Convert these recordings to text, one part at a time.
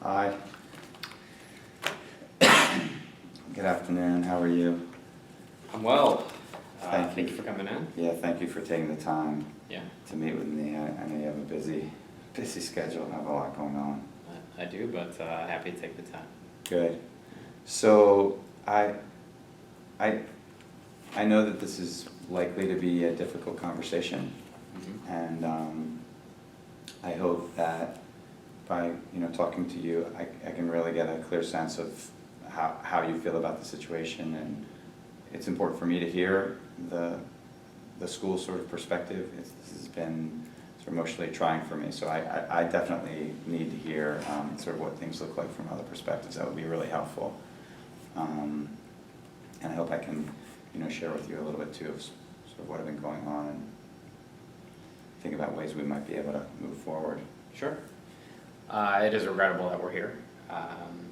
Hi. Good afternoon. How are you? I'm well. Thank Thank you. you for coming in. Yeah, thank you for taking the time Yeah, to meet with me. I know you have a busy schedule and have a lot going on. I do, but happy to take the time. Good. So I know that this is likely to be a difficult conversation, and I hope that by talking to you, I can really get a clear sense of how you feel about the situation, and it's important for me to hear the school sort of perspective. This has been sort of emotionally trying for me, so I definitely need to hear sort of what things look like from other perspectives. That would be really helpful, and I hope I can share with you a little bit too of sort of what have been going on and think about ways we might be able to move forward. Sure. It is regrettable that we're here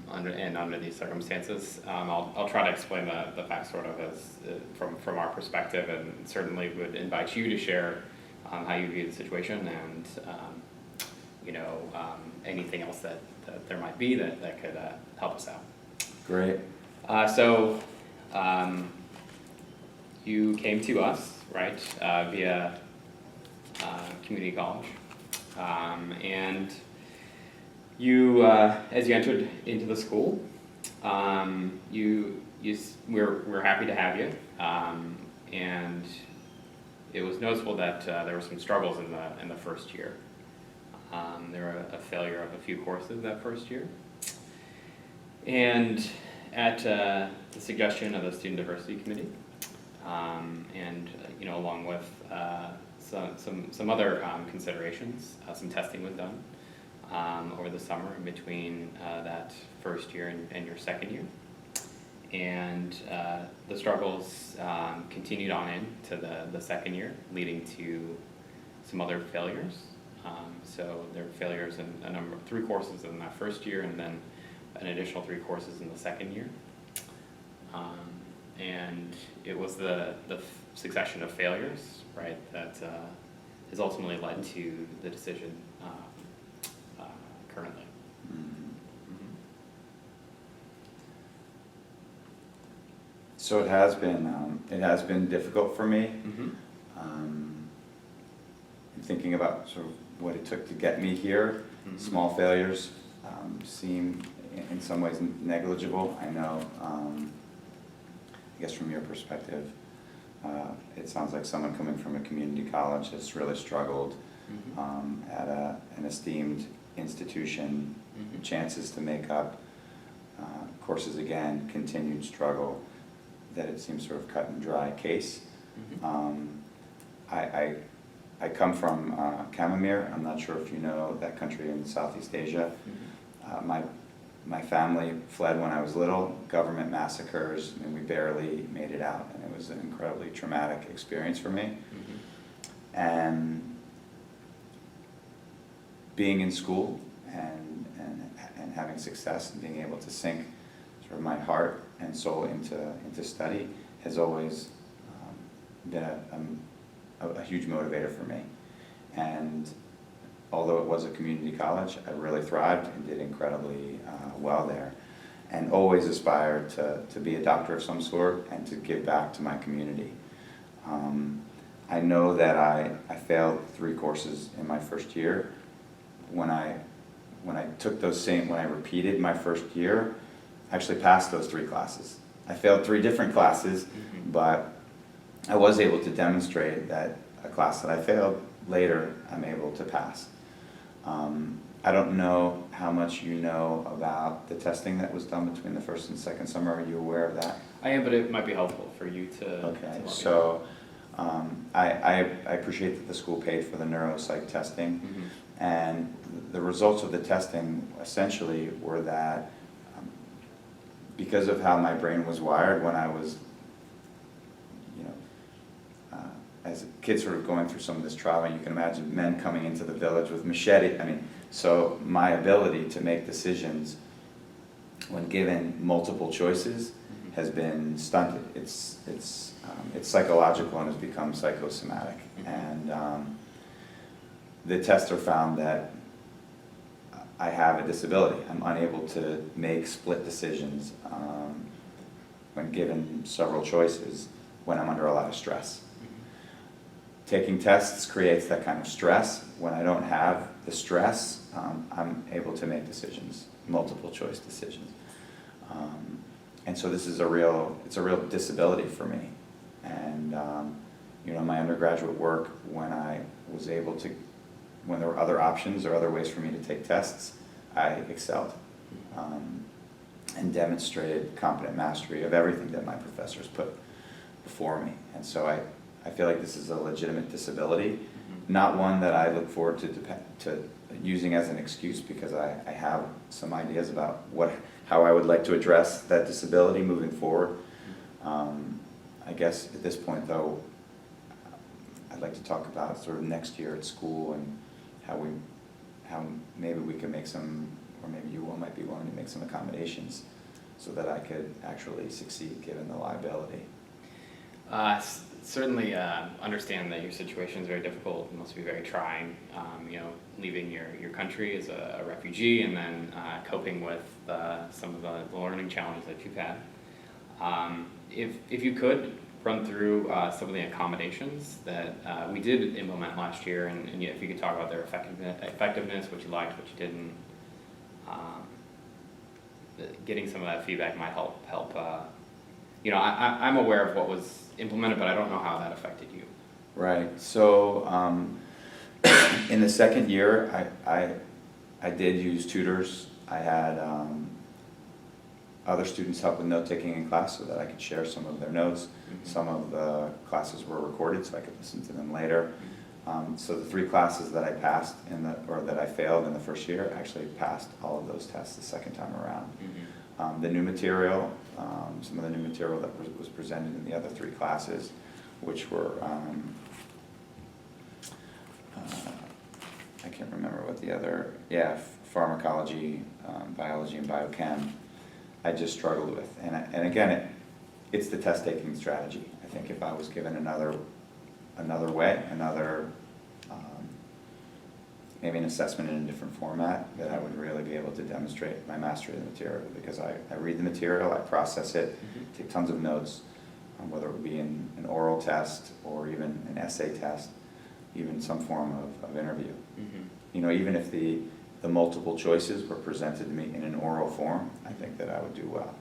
under these circumstances. I'll try to explain the facts sort of as from our perspective, and certainly would invite you to share how you view the situation and anything else that there might be that could help us out. Great. So you came to us, right, via community college, and you, as you entered into the school, we're happy to have you, and it was noticeable that there were some struggles in the first year. There were a failure of a few courses that first year, and at the suggestion of the Student Diversity Committee, and along with some other considerations, some testing was done over the summer in between that first year and your second year, and the struggles continued on into the second year, leading to some other failures. So there were failures in a number of 3 courses in that first year, and then an additional 3 courses in the second year. And it was the succession of failures, right, that has ultimately led to the decision currently. So it has been difficult for me. Thinking about sort of what it took to get me here. Small failures seem in some ways negligible. I know, I guess from your perspective, it sounds like someone coming from a community college has really struggled at an esteemed institution. Chances to make up courses again, continued struggle, that it seems sort of cut and dry case. I come from Kamamir. I'm not sure if you know that country in Southeast Asia. My family fled when I was little, government massacres, and we barely made it out, and it was an incredibly traumatic experience for me. And being in school and having success and being able to sink sort of my heart and soul into study has always been a huge motivator for me. And although it was a community college, I really thrived and did incredibly well there, and always aspired to be a doctor of some sort and to give back to my community. I know that I failed 3 courses in my first year. When I repeated my first year, I actually passed those 3 classes. I failed 3 different classes, but I was able to demonstrate that a class that I failed later, I'm able to pass. I don't know how much you know about the testing that was done between the first and second summer. Are you aware of that? I am, but it might be helpful for you to. Okay, so I appreciate that the school paid for the neuropsych testing, and the results of the testing essentially were that because of how my brain was wired when I was, as a kid sort of going through some of this trauma, you can imagine men coming into the village with machete. So my ability to make decisions when given multiple choices has been stunted. It's psychological and has become psychosomatic. And the tester found that I have a disability. I'm unable to make split decisions when given several choices when I'm under a lot of stress. Taking tests creates that kind of stress. When I don't have the stress, I'm able to make decisions, multiple choice decisions. And so this is it's a real disability for me. And you know, my undergraduate work, when I was able to, when there were other options or other ways for me to take tests, I excelled and demonstrated competent mastery of everything that my professors put before me. And so I feel like this is a legitimate disability, not one that I look forward to using as an excuse, because I have some ideas about how I would like to address that disability moving forward. I guess at this point, though, I'd like to talk about sort of next year at school and how maybe we can make some, or maybe you all might be willing to make some accommodations so that I could actually succeed given the liability. Certainly understand that your situation is very difficult. It must be very trying, you know, leaving your country as a refugee and then coping with some of the learning challenges that you've had. If you could run through some of the accommodations that we did implement last year, and if you could talk about their effectiveness, what you liked, what you didn't. Getting some of that feedback might help. You know, I'm aware of what was implemented, but I don't know how that affected you. Right. So in the second year, I did use tutors. I had other students help with note-taking in class so that I could share some of their notes. Some of the classes were recorded so I could listen to them later. So the 3 classes that I passed or that I failed in the first year actually passed all of those tests the second time around. The new material, some of the new material that was presented in the other 3 classes, which were, I can't remember what the other, pharmacology, biology, and biochem, I just struggled with. And again, it's the test-taking strategy. I think if I was given another way, maybe an assessment in a different format, that I would really be able to demonstrate my mastery of the material, because I read the material, I process it, take tons of notes, whether it would be an oral test or even an essay test, even some form of interview. You know, even if the multiple choices were presented to me in an oral form, I think that I would do well.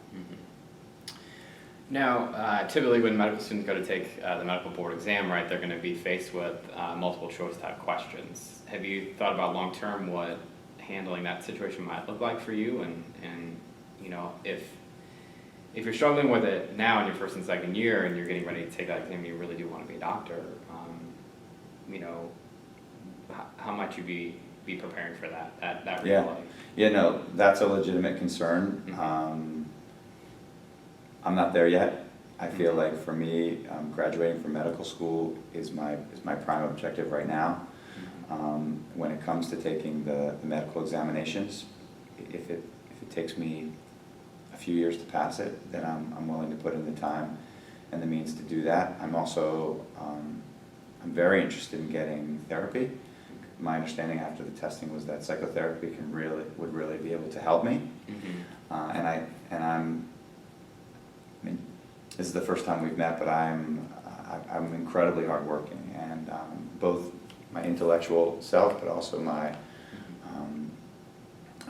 Now, typically when medical students go to take the medical board exam, right, they're going to be faced with multiple choice type questions. Have you thought about long term what handling that situation might look like for you? And you know, if you're struggling with it now in your first and second year and you're getting ready to take that exam, you really do want to be a doctor, you know, how might you be preparing for that reality? Yeah, no, that's a legitimate concern. I'm not there yet. I feel like for me, graduating from medical school is my prime objective right now. When it comes to taking the medical examinations, if it takes me a few years to pass it, then I'm willing to put in the time and the means to do that. I'm also I'm very interested in getting therapy. My understanding after the testing was that psychotherapy would really be able to help me. I mean, this is the first time we've met, but I'm incredibly hardworking, and both my intellectual self, but also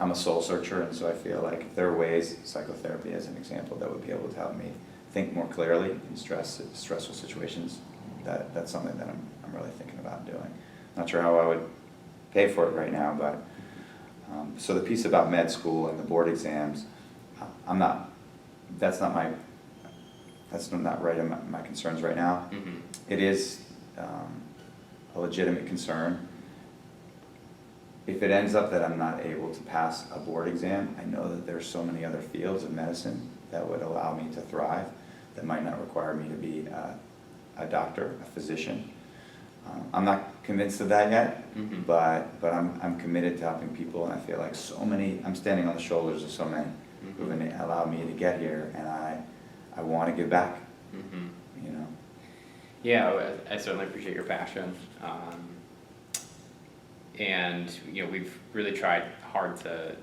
I'm a soul searcher, and so I feel like if there are ways, psychotherapy as an example, that would be able to help me think more clearly in stressful situations, that's something that I'm really thinking about doing. Not sure how I would pay for it right now, but so the piece about med school and the board exams, that's not right in my concerns right now. It is a legitimate concern. If it ends up that I'm not able to pass a board exam, I know that there's so many other fields of medicine that would allow me to thrive, that might not require me to be a doctor, a physician. I'm not convinced of that yet, but I'm committed to helping people, and I feel like I'm standing on the shoulders of so many who've allowed me to get here, and I want to give back. You know. Yeah, I certainly appreciate your passion. And, you know, we've really tried hard to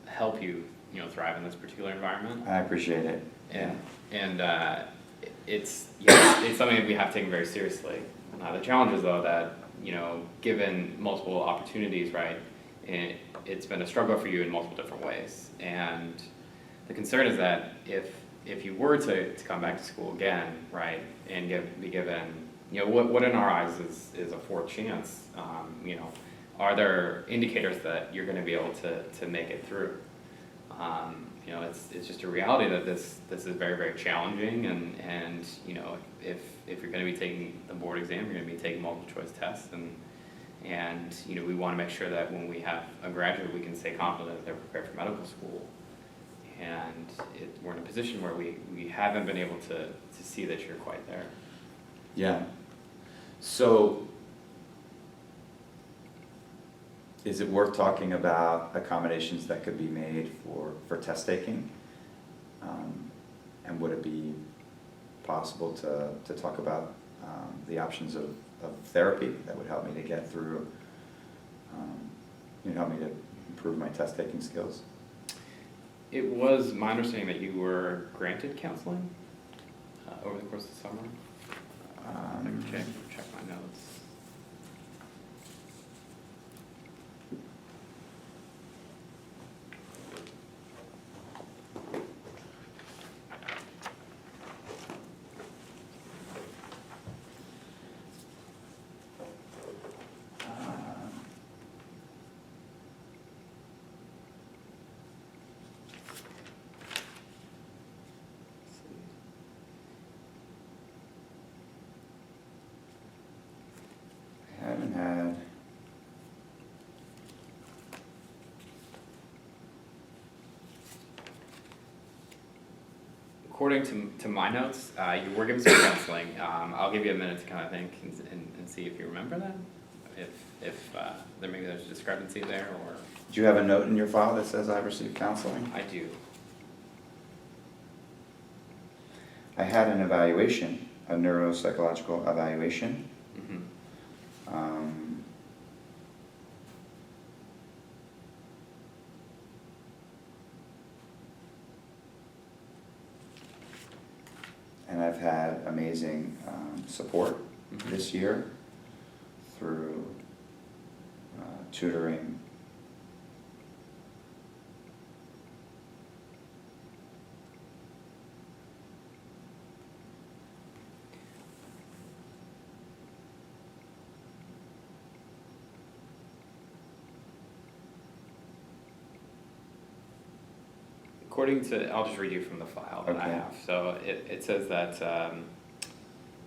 help you, you know, thrive in this particular environment. I appreciate it. And it's, yeah, it's something that we have taken very seriously. The challenge is though that, you know, given multiple opportunities, right, it's been a struggle for you in multiple different ways. And the concern is that if you were to come back to school again, right, and be given, you know, what in our eyes is a fourth chance, you know, are there indicators that you're going to be able to make it through? You know, it's just a reality that this is very, very challenging, and you know, if you're going to be taking the board exam, you're going to be taking multiple choice tests, and you know, we want to make sure that when we have a graduate, we can say confident that they're prepared for medical school. And we're in a position where we haven't been able to see that you're quite there. Yeah. So, is it worth talking about accommodations that could be made for test taking? And would it be possible to talk about the options of therapy that would help me to get through, help me to improve my test taking skills? It was my understanding that you were granted counseling over the course of the summer. Let me check my notes. I haven't had. According to my notes, you were given some counseling. I'll give you a minute to kind of think and see if you remember that. If there's a discrepancy there, or Do you have a note in your file that says I received counseling? I do. I had an evaluation, a neuropsychological evaluation. Mm-hmm. And I've had amazing support Mhm. this year through tutoring. According to, I'll just read you from the file that I Okay. have. So it says that,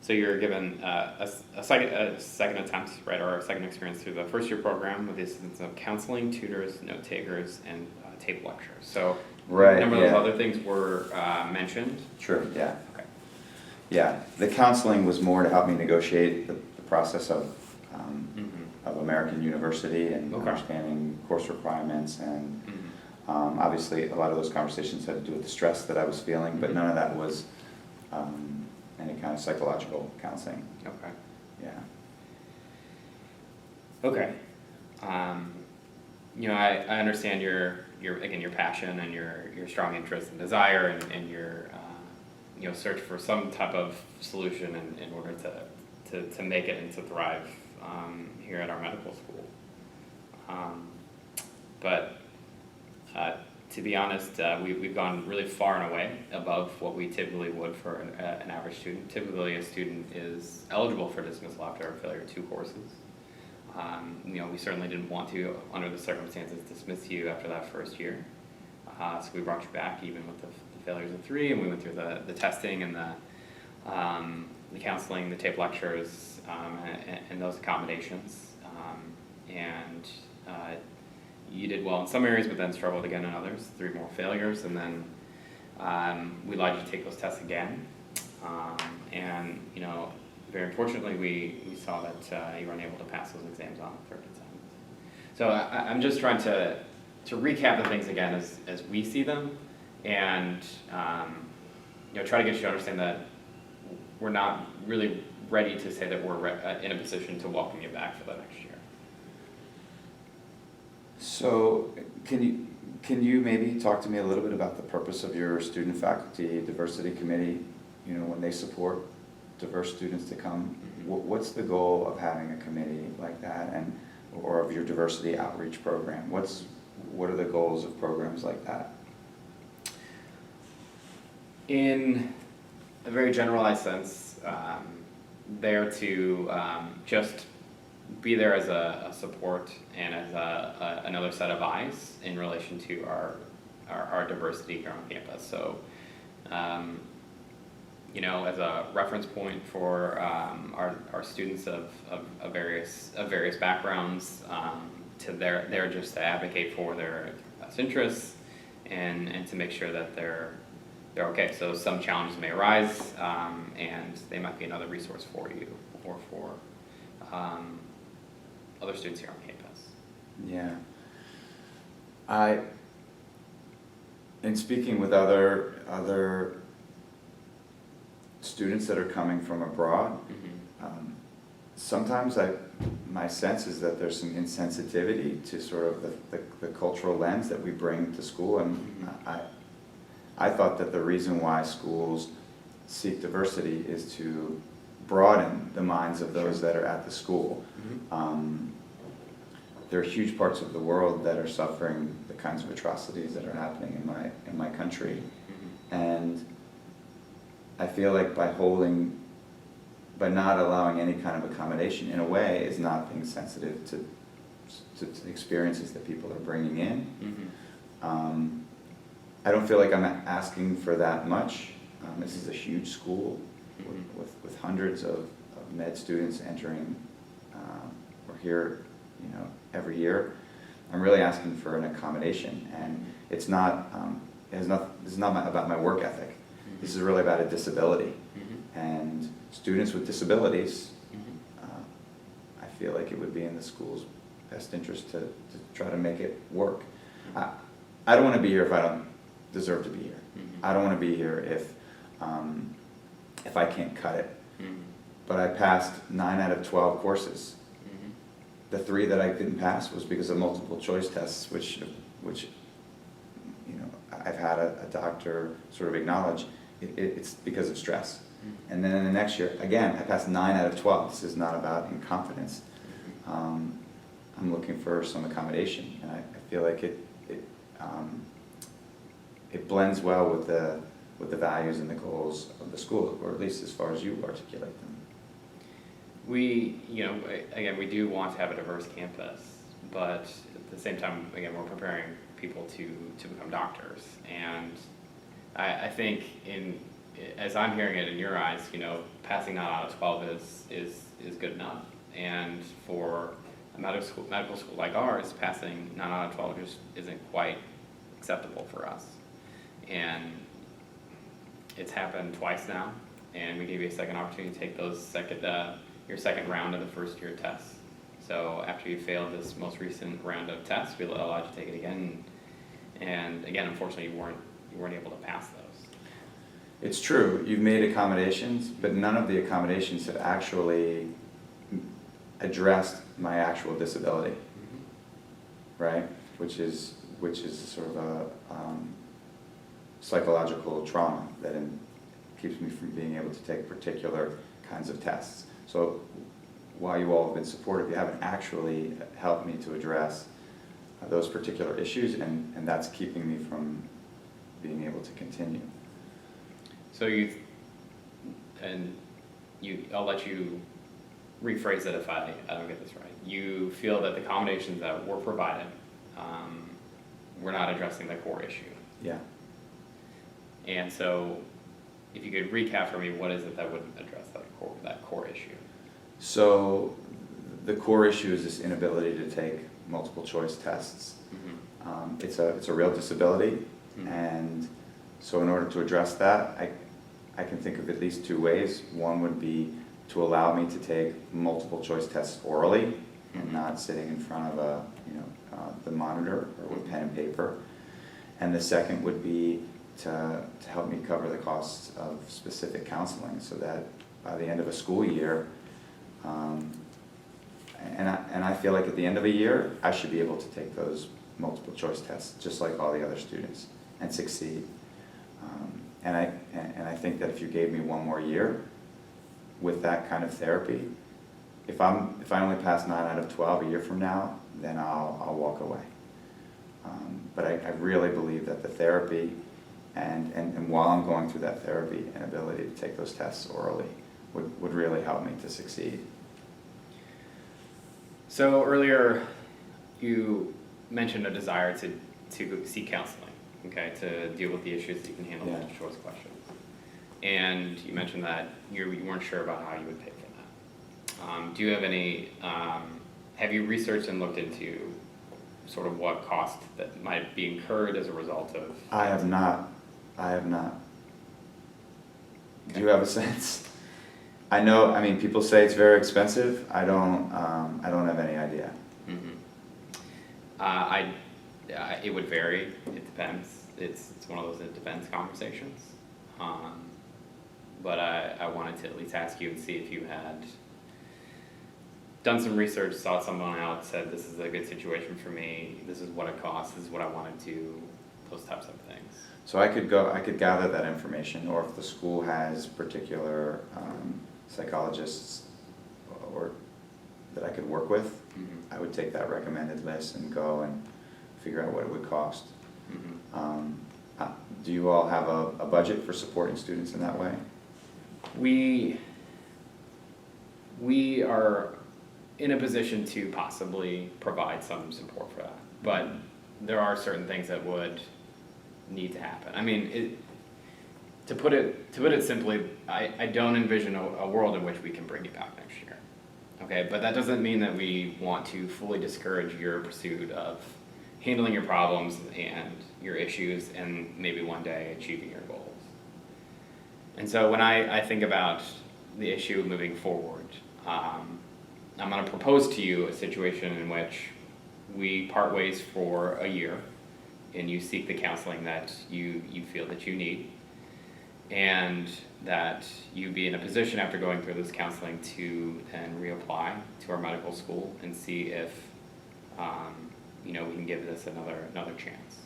so you're given a second attempt, right, or a second experience through the first year program with the assistance of counseling, tutors, note takers, and tape lectures. So Right, a number of yeah. those other things were mentioned. True, yeah. Okay. Yeah, the counseling was more to help me negotiate the process of American University and Okay. understanding course requirements, and Mhm. obviously a lot of those conversations had to do with the stress that I was feeling, but Mhm. none of that was any kind of psychological counseling. Okay. Yeah. Okay. You know, I understand your again, your passion and your strong interest and desire, and your you know, search for some type of solution in order to make it and to thrive here at our medical school. But to be honest, we've gone really far and away above what we typically would for an average student. Typically, a student is eligible for dismissal after a failure of 2 courses. You know, we certainly didn't want to, under the circumstances, dismiss you after that first year. So we brought you back even with the failures of 3, and we went through the testing and the counseling, the tape lectures, and those accommodations. And you did well in some areas, but then struggled again in others, 3 more failures, and then we allowed you to take those tests again. And, you know, very unfortunately, we saw that you were unable to pass those exams on the 3rd attempt. So I'm just trying to recap the things again as we see them, and you know, try to get you to understand that we're not really ready to say that we're in a position to welcome you back for the next year. So can you maybe talk to me a little bit about the purpose of your student faculty diversity committee? You know, when they support diverse students to come, what's the goal of having a committee like that, and or of your diversity outreach program? What are the goals of programs like that? In a very generalized sense, there to just be there as a support and as another set of eyes in relation to our diversity here on campus. So, you know, as a reference point for our students of various backgrounds, they're just to advocate for their best interests and to make sure that they're okay. So some challenges may arise, and they might be another resource for you or for other students here on campus. Yeah. In speaking with other students that are coming from abroad, sometimes my sense is that there's some insensitivity to sort of the cultural lens that we bring to school, and I thought that the reason why schools seek diversity is to broaden the minds of those that are at the school. There are huge parts of the world that are suffering the kinds of atrocities that are happening in my country, and I feel like by not allowing any kind of accommodation, in a way, is not being sensitive to the experiences that people are bringing in. I don't feel like I'm asking for that much. This is a huge school with hundreds of med students entering. We're here, you know, every year. I'm really asking for an accommodation, and it's not. This is not about my work ethic. This is really about a disability, and students with disabilities. I feel like it would be in the school's best interest to try to make it work. I don't want to be here if I don't deserve to be here. I don't want to be here if I can't cut it. But I passed 9 out of 12 courses. The 3 that I didn't pass was because of multiple choice tests, which you know, I've had a doctor sort of acknowledge it's because of stress. And then in the next year, again, I passed 9 out of 12. This is not about incompetence. I'm looking for some accommodation, and I feel like it blends well with the values and the goals of the school, or at least as far as you articulate them. We, you know, again, we do want to have a diverse campus, but at the same time, again, we're preparing people to become doctors. And I think as I'm hearing it in your eyes, you know, passing 9 out of 12 is good enough. And for a medical school like ours, passing 9 out of 12 just isn't quite acceptable for us. And it's happened twice now, and we gave you a second opportunity to take those your second round of the first year tests. So after you failed this most recent round of tests, we allowed you to take it again. And again, unfortunately, you weren't able to pass those. It's true. You've made accommodations, but none of the accommodations have actually addressed my actual disability, right? Which is sort of a psychological trauma that keeps me from being able to take particular kinds of tests. So while you all have been supportive, you haven't actually helped me to address those particular issues, and that's keeping me from being able to continue. So I'll let you rephrase it if I don't get this right. You feel that the accommodations that were provided were not addressing the core issue. Yeah. And so, if you could recap for me, what is it that would address that core issue? So, the core issue is this inability to take multiple choice tests. It's a real disability, and so in order to address that, I can think of at least 2 ways. One would be to allow me to take multiple choice tests orally and not sitting in front of the monitor or with pen and paper. And the second would be to help me cover the costs of specific counseling, so that by the end of a school year, and I feel like at the end of a year, I should be able to take those multiple choice tests, just like all the other students, and succeed. And I think that if you gave me one more year with that kind of therapy, if I only pass 9 out of 12 a year from now, then I'll walk away. But I really believe that the therapy and while I'm going through that therapy, an ability to take those tests orally would really help me to succeed. So earlier, you mentioned a desire to seek counseling, okay, to deal with the issues that you can handle Yeah. multiple choice questions. And you mentioned that you weren't sure about how you would pay for that. Do you have any, have you researched and looked into sort of what cost that might be incurred as a result of? I have not. Do you have a sense? I know, I mean, people say it's very expensive. I don't have any idea. Mm-hmm. It would vary. It depends. It's one of those it depends conversations. But I wanted to at least ask you and see if you had done some research, saw someone out, said this is a good situation for me, this is what it costs, this is what I want to do, those types of things. So I could gather that information, or if the school has particular psychologists or that I could work with, Mm-hmm. I would take that recommended list and go and figure out what it would cost. Mm-hmm. Do you all have a budget for supporting students in that way? We are in a position to possibly provide some support for that, but there are certain things that would need to happen. I mean, to put it simply, I don't envision a world in which we can bring you back next year. Okay, but that doesn't mean that we want to fully discourage your pursuit of handling your problems and your issues and maybe one day achieving your goals. And so when I think about the issue of moving forward, I'm going to propose to you a situation in which we part ways for a year and you seek the counseling that you feel that you need, and that you be in a position after going through this counseling to then reapply to our medical school and see if we can give this another chance.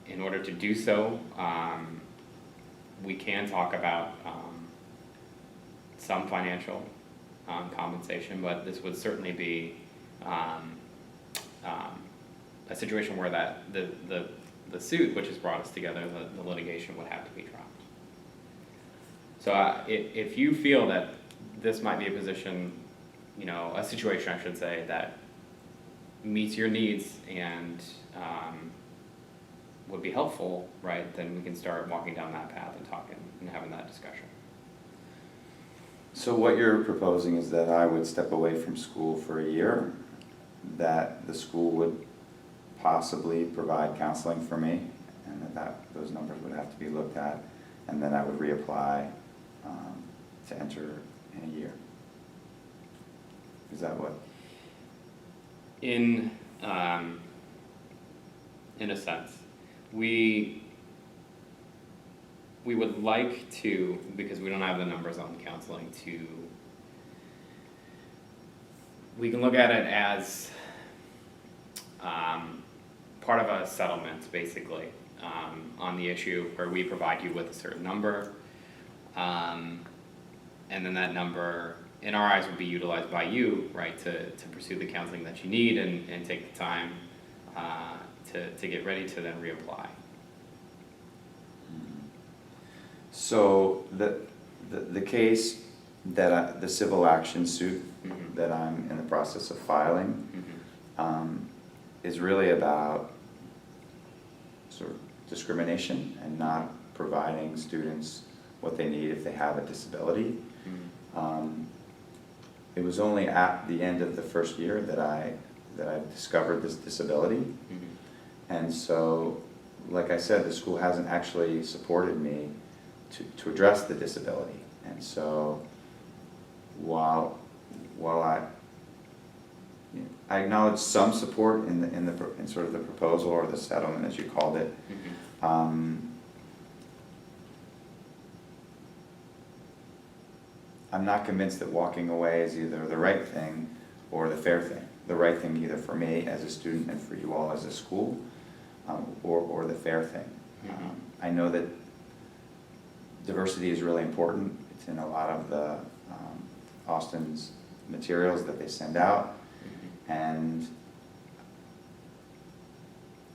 In order to do so, we can talk about some financial compensation, but this would certainly be a situation where the suit which has brought us together, the litigation, would have to be dropped. So if you feel that this might be a position, a situation I should say, that meets your needs and would be helpful, right, then we can start walking down that path and talking and having that discussion. So what you're proposing is that I would step away from school for a year, that the school would possibly provide counseling for me, and that those numbers would have to be looked at, and then I would reapply to enter in a year. Is that what? In a sense, we would like to, because we don't have the numbers on counseling, we can look at it as part of a settlement, basically, on the issue where we provide you with a certain number, and then that number, in our eyes, would be utilized by you, right, to pursue the counseling that you need and take the time to get ready to then reapply. So the case that the civil action suit Mm-hmm. that I'm in the process of filing Mm-hmm. Is really about sort of discrimination and not providing students what they need if they have a disability. Mm-hmm. It was only at the end of the first year that I discovered this disability. Mm-hmm. And so, like I said, the school hasn't actually supported me to address the disability. And so, while I acknowledge some support in sort of the proposal or the settlement, as you called it, I'm not convinced that walking away is either the right thing or the fair thing. The right thing either for me as a student and for you all as a school, or the fair thing. I know that diversity is really important. It's in a lot of the Austin's materials that they send out, and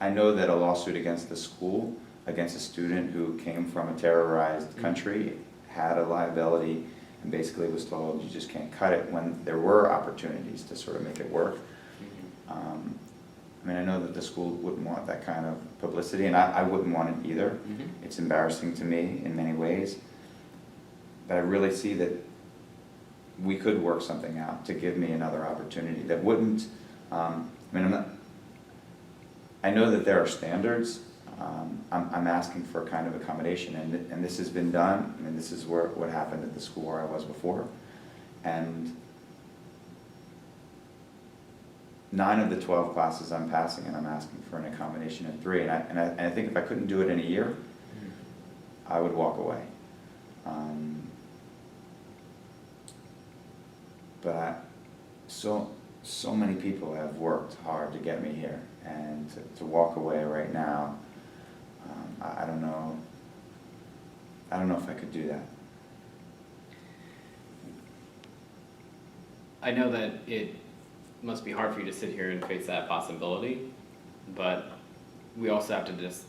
I know that a lawsuit against the school, against a student who came from a terrorized country, had a liability and basically was told you just can't cut it when there were opportunities to sort of make it work. I mean, I know that the school wouldn't want that kind of publicity, and I wouldn't want it either. It's embarrassing to me in many ways, but I really see that we could work something out to give me another opportunity that wouldn't, I mean, I know that there are standards. I'm asking for a kind of accommodation, and this has been done. I mean, this is what happened at the school where I was before, and 9 of the 12 classes I'm passing, and I'm asking for an accommodation in 3, and I think if I couldn't do it in a year, I would walk away. But so many people have worked hard to get me here, and to walk away right now, I don't know. I don't know if I could do that. I know that it must be hard for you to sit here and face that possibility, but we also have to just,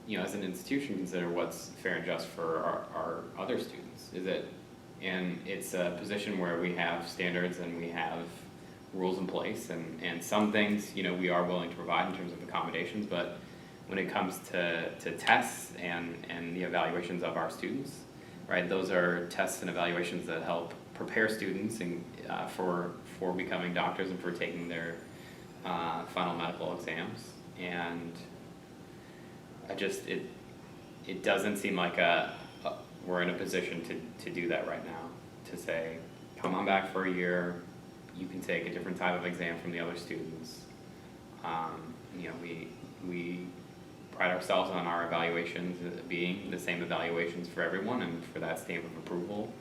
you know, as an institution, consider what's fair and just for our other students. And it's a position where we have standards and we have rules in place, and some things, you know, we are willing to provide in terms of accommodations, but when it comes to tests and the evaluations of our students, right, those are tests and evaluations that help prepare students for becoming doctors and for taking their final medical exams. And it doesn't seem like we're in a position to do that right now, to say, come on back for a year, you can take a different type of exam from the other students. You know, we pride ourselves on our evaluations being the same evaluations for everyone, and for that stamp of approval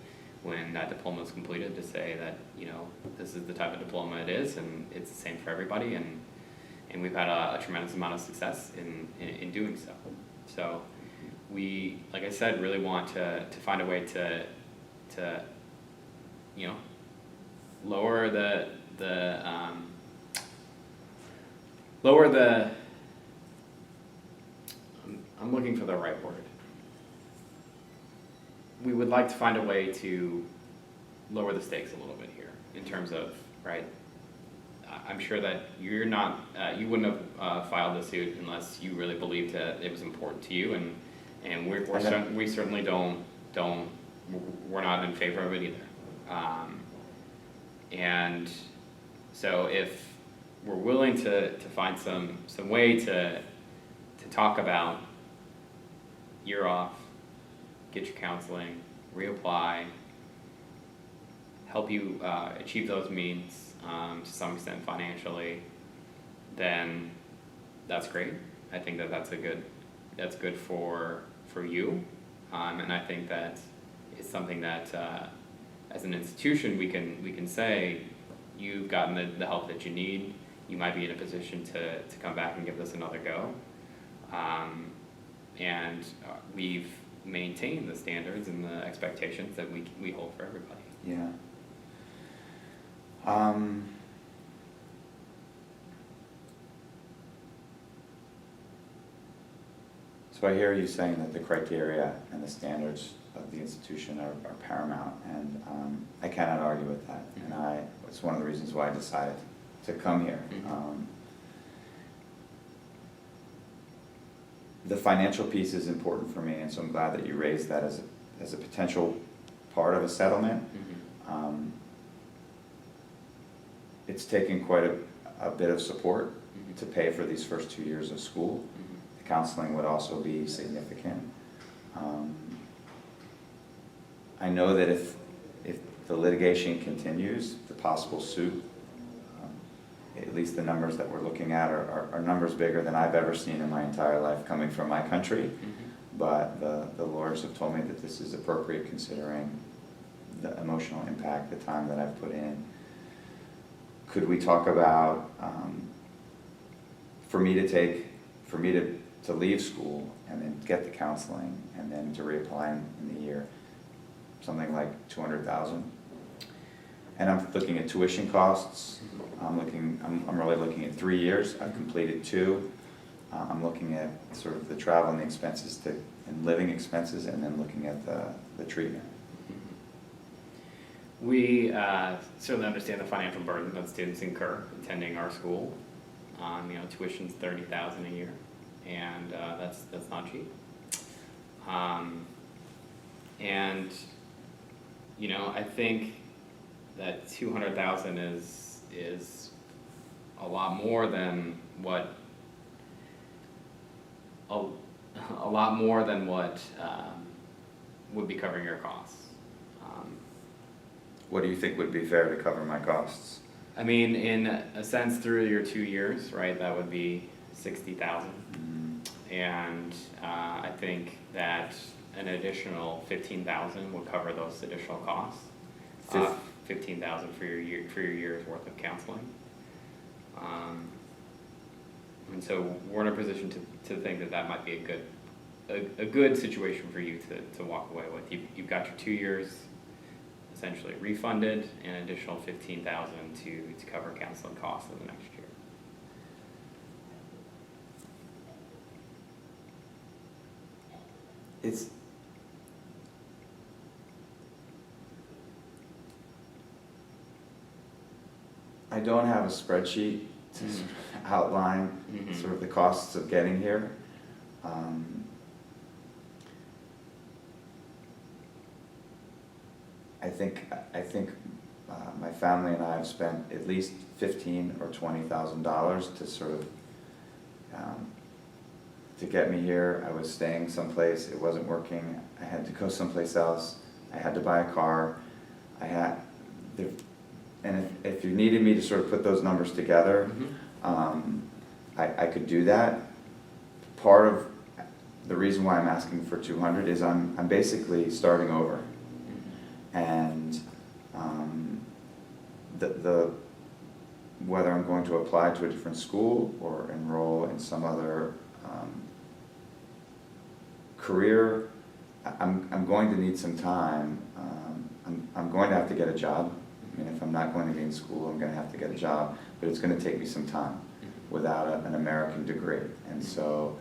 when that diploma is completed, to say that, you know, this is the type of diploma it is, and it's the same for everybody, and we've had a tremendous amount of success in doing so. So we, like I said, really want to find a way to you know, lower the I'm looking for the right word. We would like to find a way to lower the stakes a little bit here in terms of, right, I'm sure that you're not, you wouldn't have filed the suit unless you really believed that it was important to you, and we certainly we're not in favor of it either. And so if we're willing to find some way to talk about year off, get your counseling, reapply, help you achieve those means to some extent financially, then that's great. I think that's good for you, and I think that it's something that as an institution we can say, you've gotten the help that you need. You might be in a position to come back and give this another go, and we've maintained the standards and the expectations that we hold for everybody. Yeah. So I hear you saying that the criteria and the standards of the institution are paramount, and I cannot argue with that. And it's one of the reasons why I decided to come here. The financial piece is important for me, and so I'm glad that you raised that as a potential part of a settlement. It's taken quite a bit of support to pay for these first 2 years of school. The counseling would also be significant. I know that if the litigation continues, the possible suit, at least the numbers that we're looking at are numbers bigger than I've ever seen in my entire life coming from my country. But the lawyers have told me that this is appropriate considering the emotional impact, the time that I've put in. Could we talk about, for me to leave school and then get the counseling and then to reapply in the year, something like 200,000? And I'm looking at tuition costs. I'm really looking at 3 years. I've completed 2. I'm looking at sort of the travel and the expenses and living expenses, and then looking at the treatment. We certainly understand the financial burden that students incur attending our school. Tuition's $30,000 a year, and that's not cheap. I think that 200,000 is a lot more than what would be covering your costs. What do you think would be fair to cover my costs? I mean, in a sense, through your 2 years, right, that would be 60,000. Mm-hmm. And I think that an additional 15,000 would cover those additional costs. 15,000 for your year's worth of counseling. And so we're in a position to think that might be a good situation for you to walk away with. You've got your 2 years essentially refunded, and an additional 15,000 to cover counseling costs in the next year. I don't have a spreadsheet to sort of outline sort of the costs of getting here. I think my family and I have spent at least $15,000 or $20,000 to sort of to get me here. I was staying someplace, it wasn't working. I had to go someplace else. I had to buy a car. And if you needed me to sort of put those numbers together, I could do that. Part of the reason why I'm asking for 200 is I'm basically starting over. And whether I'm going to apply to a different school or enroll in some other career, I'm going to need some time. I'm going to have to get a job. I mean, if I'm not going to be in school, I'm going to have to get a job, but it's going to take me some time without an American degree. And so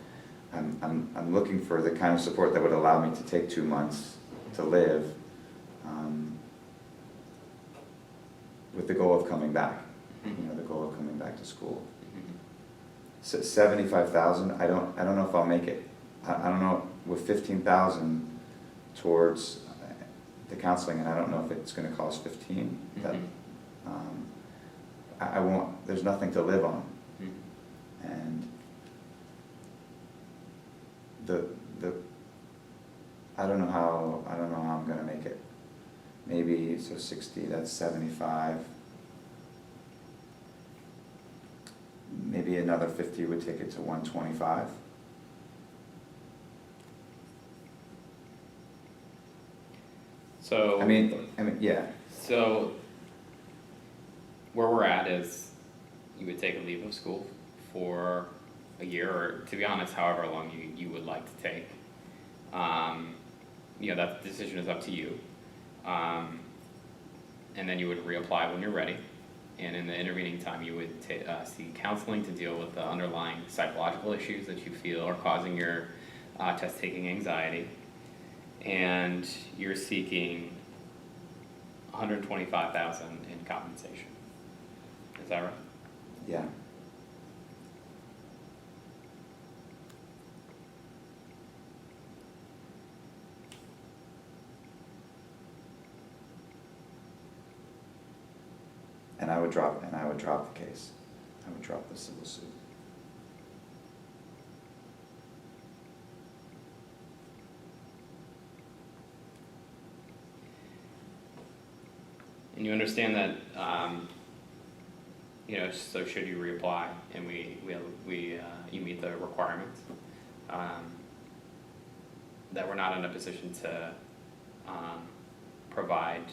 I'm looking for the kind of support that would allow me to take 2 months to live with the goal of coming back, the goal of coming back to school. So 75,000, I don't know if I'll make it. I don't know, with 15,000 towards the counseling, and I don't know if it's going to cost 15. That I won't. There's nothing to live on, and I don't know how I'm going to make it. Maybe so 60. That's 75. Maybe another 50 would take it to 125. So I mean, yeah. So where we're at is you would take a leave of school for a year, or to be honest, however long you would like to take. That decision is up to you. And then you would reapply when you're ready. And in the intervening time, you would seek counseling to deal with the underlying psychological issues that you feel are causing your test-taking anxiety. And you're seeking $125,000 in compensation. Is that right? Yeah. And I would drop the case. I would drop the civil suit. And you understand that, so should you reapply and you meet the requirements, that we're not in a position to provide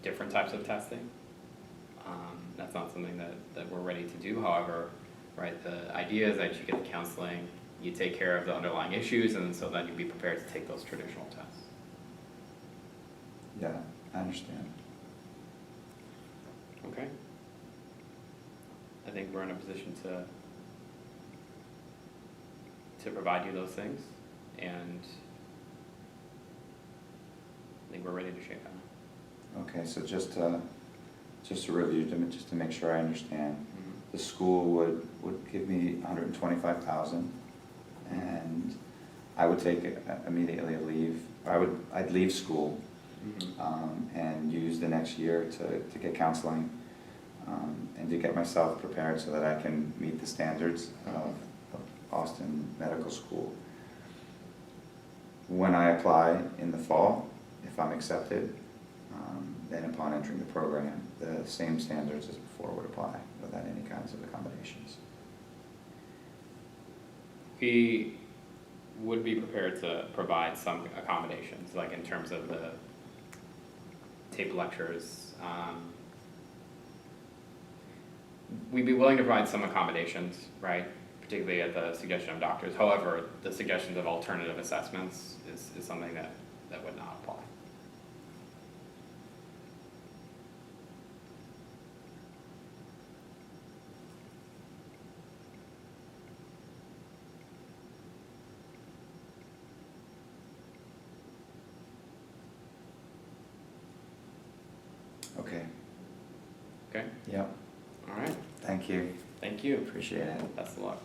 different types of testing. That's not something that we're ready to do, however, right, the idea is that you get the counseling, you take care of the underlying issues, and so then you'd be prepared to take those traditional tests. Yeah, I understand. Okay? I think we're in a position to provide you those things, and I think we're ready to shake on it. Okay, so just to review, just to make sure I understand, Mm-hmm. the school would give me 125,000, and I would take immediately a leave. I'd leave school, Mm-hmm. and use the next year to get counseling, and to get myself prepared so that I can meet the standards of Austin Medical School. When I apply in the fall, if I'm accepted, then upon entering the program, the same standards as before would apply without any kinds of accommodations. We would be prepared to provide some accommodations, like in terms of the tape lectures. We'd be willing to provide some accommodations, right? Particularly at the suggestion of doctors. However, the suggestions of alternative assessments is something that would not apply. Okay. Okay? Yep. All right. Thank you. Thank you. Appreciate it. Best of luck.